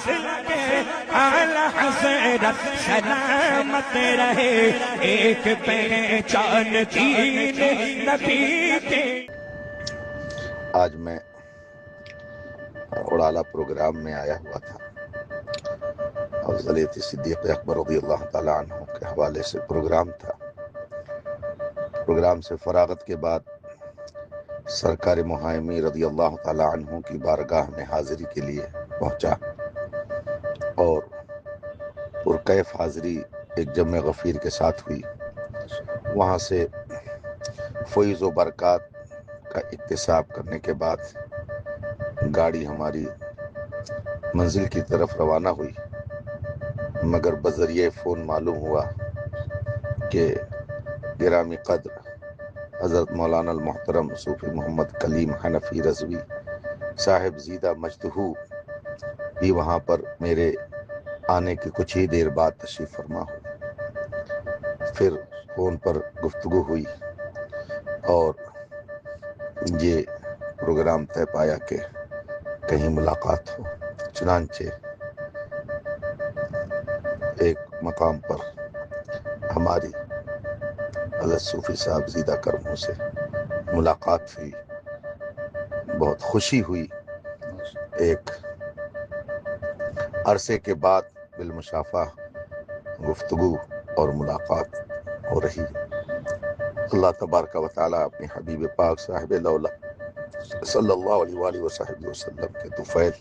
نسل کے اعلی حضرت سلامت رہے، ایک پہچان دین نبی کے۔ آج میں اڑالہ پروگرام میں آیا ہوا تھا، افضلیت صدیق اکبر رضی اللہ تعالیٰ عنہ کے حوالے سے پروگرام تھا۔ پروگرام سے فراغت کے بعد سرکار مہایمی رضی اللہ تعالیٰ عنہ کی بارگاہ میں حاضری کے لیے پہنچا اور پرکیف حاضری ایک جمع غفیر کے ساتھ ہوئی۔ وہاں سے فیض و برکات کا اکتساب کرنے کے بعد گاڑی ہماری منزل کی طرف روانہ ہوئی، مگر بذریعہ فون معلوم ہوا کہ گرامی قدر حضرت مولانا المحترم صوفی محمد کلیم حنفی رضوی صاحب زیدہ مجدہو بھی وہاں پر میرے آنے کی کچھ ہی دیر بعد تشریف فرما ہو۔ پھر فون پر گفتگو ہوئی اور یہ پروگرام طے پایا کہ کہیں ملاقات ہو۔ چنانچہ ایک مقام پر ہماری حضرت صوفی صاحب زیدہ کرموں سے ملاقات ہوئی، بہت خوشی ہوئی۔ ایک عرصے کے بعد بالمشافہ گفتگو اور ملاقات ہو رہی۔ اللہ تبارک و تعالیٰ اپنے حبیب پاک صاحب لولا صلی اللہ علیہ وآلہ وصحبہ وسلم کے طفیل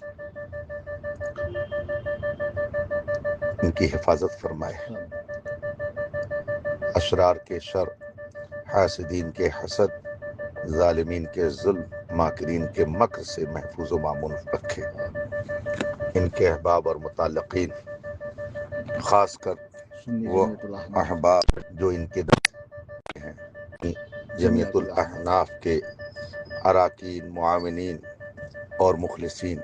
ان کی حفاظت فرمائے، اشرار کے شر، حاسدین کے حسد، ظالمین کے ظلم، ماکرین کے مکر سے محفوظ و مامون رکھے۔ ان کے احباب اور متعلقین، خاص کر وہ احباب جو ان کے ہیں، جمعیت الاحناف کے اراکین، معاونین اور مخلصین،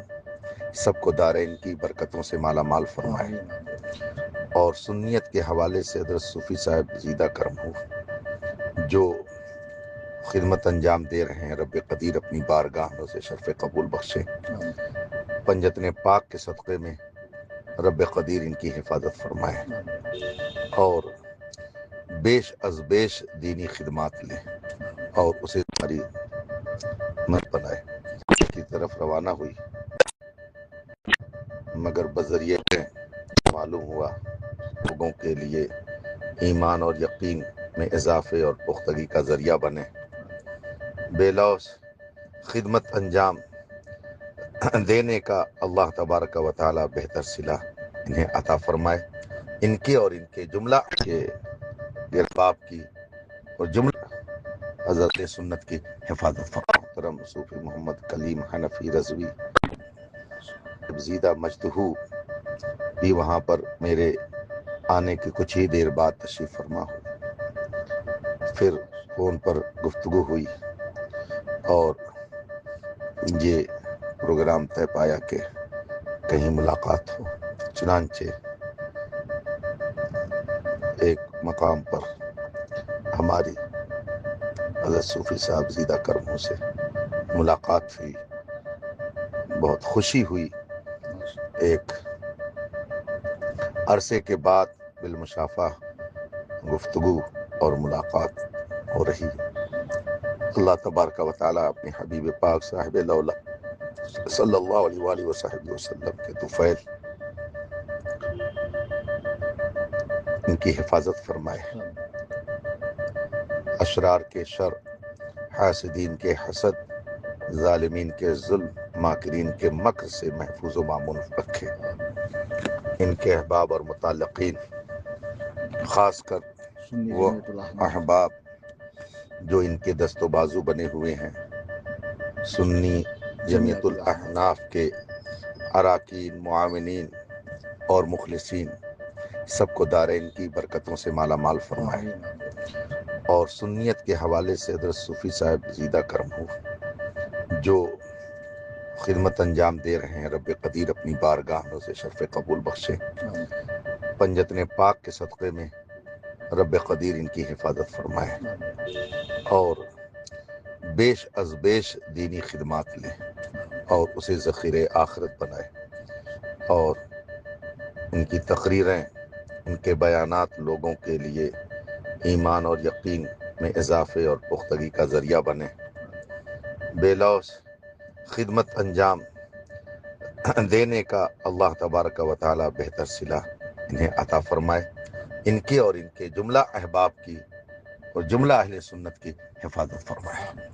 سب کو دارین کی برکتوں سے مالا مال فرمائے، اور سنیت کے حوالے سے حضرت صوفی صاحب زیدہ کرموں جو خدمت انجام دے رہے ہیں، رب قدیر اپنی بارگاہ میں اسے شرف قبول بخشے۔ پنجتن پاک کے صدقے میں رب قدیر ان کی حفاظت فرمائے اور بیش از بیش دینی خدمات لیں اور اسے ہماری مت بنائے۔ کی طرف روانہ ہوئی، مگر بذریعہ معلوم ہوا لوگوں کے لیے ایمان اور یقین میں اضافے اور پختگی کا ذریعہ بنے، بے لوث خدمت انجام دینے کا اللہ تبارک و تعالی بہتر صلہ انہیں عطا فرمائے۔ ان کے اور ان کے جملہ کے احباب کی اور جملہ حضرت سنت کی حفاظت فرمائے۔ محترم صوفی محمد کلیم حنفی رضوی زیدہ مجدہو بھی وہاں پر میرے آنے کی کچھ ہی دیر بعد تشریف فرما ہو۔ پھر فون پر گفتگو ہوئی اور یہ پروگرام طے پایا کہ کہیں ملاقات ہو۔ چنانچہ ایک مقام پر ہماری حضرت صوفی صاحب زیدہ کرموں سے ملاقات ہوئی، بہت خوشی ہوئی۔ ایک عرصے کے بعد بالمشافہ گفتگو اور ملاقات ہو رہی۔ اللہ تبارک و تعالیٰ اپنے حبیب پاک صاحب لولا صلی اللہ علیہ وآلہ وصحبہ وسلم کے طفیل ان کی حفاظت فرمائے، اشرار کے شر، حاسدین کے حسد، ظالمین کے ظلم، ماکرین کے مکر سے محفوظ و مامون رکھے۔ ان کے احباب اور متعلقین، خاص کر وہ احباب جو ان کے دست و بازو بنے ہوئے ہیں، سنی جمعیت الاحناف کے اراکین، معاونین اور مخلصین، سب کو دارین کی برکتوں سے مالا مال فرمائے، اور سنیت کے حوالے سے حضرت صوفی صاحب زیدہ کرموں جو خدمت انجام دے رہے ہیں، رب قدیر اپنی بارگاہ میں اسے شرف قبول بخشے۔ پنجتن پاک کے صدقے میں رب قدیر ان کی حفاظت فرمائے اور بیش از بیش دینی خدمات لیں اور اسے ذخیرہ آخرت بنائے، اور ان کی تقریریں، ان کے بیانات لوگوں کے لیے ایمان اور یقین میں اضافے اور پختگی کا ذریعہ بنے۔ بے لوث خدمت انجام دینے کا اللہ تبارک و تعالی بہتر صلہ انہیں عطا فرمائے۔ ان کے اور ان کے جملہ احباب کی اور جملہ اہل سنت کی حفاظت فرمائے۔